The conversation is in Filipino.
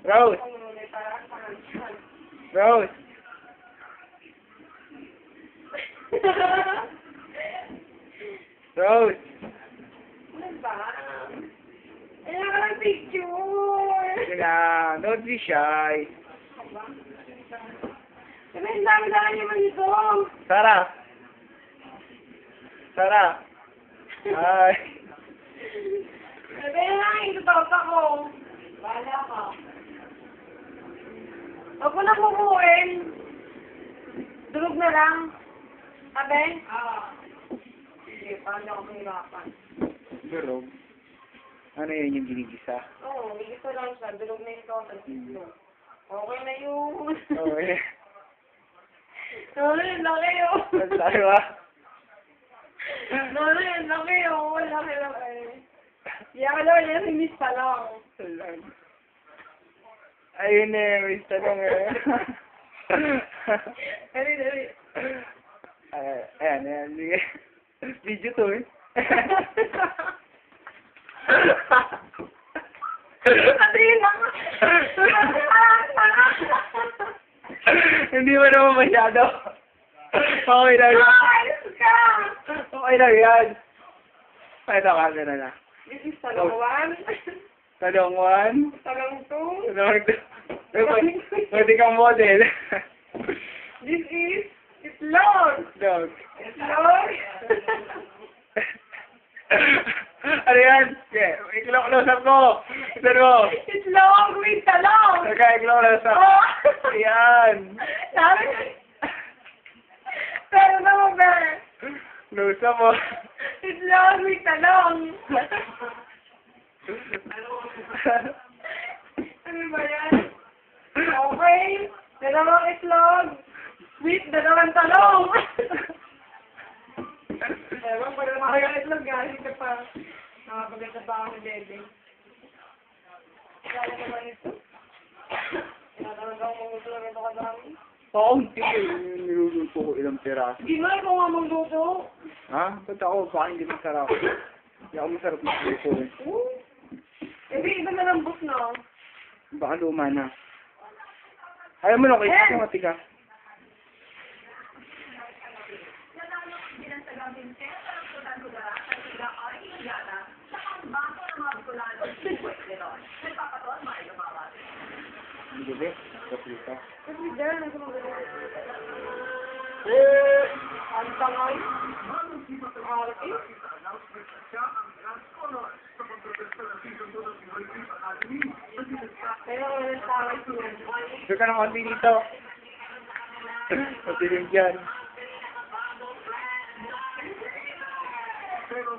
Rose! Rose! Rose! Ano ba? Kailangan ka ng picture! Sige na, don't be shy. Sabi, ang dami-dami naman ito. Sarah! Sarah! Hi! Sabi na lang, itutot ako. Bahala ka. Huwag mo na kukuin. Durog na lang. Sabi? Sige, paano ako mahirapan? Durog. Ano yun yung ginigisa? Oo, isa lang siya. Durog na ito. Okay na yun. Okay. Laki, laki yun. Laki ba? Laki yun. Laki. Yan lang, yan si Miss pa lang. Ayun eh, may tanong eh. Dali. Ayan. Sige. Video to eh. Kasi yun lang. Hindi mo naman masyado. Okay lang yan. Ayos ka! Okay lang yan. Ito, camera na. This is talong 1. Talong 1. Talong 2. Talong 2. Pwede kang model. This is itlog. Dog. Itlog. Ano yan? Iklok-close up ko. Ito mo. Itlog with talong. Nagka-iklok-close up. Oh. Yan. Sabi ko. Pero naman ba? Close up mo. Itlog with talong. Ano ba yan? Okay. Dalawang itlog with dalawang talong. Ewan, pwede naman kayo itlog, galing ka pa. Nakapaganda pa ako ni Bebe. Kaya naman ito. Kaya talaga akong magutulang ito kadami. Oo, hindi. Niluluto ko ilang piraso. Hindi nga, ikaw nga magluto. Ha? Ba't ako? Baka hindi masarap. Hindi ako masarap magluto eh. Hindi, iba na lang book na. Baka luma na. Ayaw mo na, kaya ako matigas. Hindi, kapita. Kasi dahil nasa magaling. Ang tangay. Arte. Kaya ko ng tangay siya. Gusto ka ng konti dito. Matilim dyan. Pero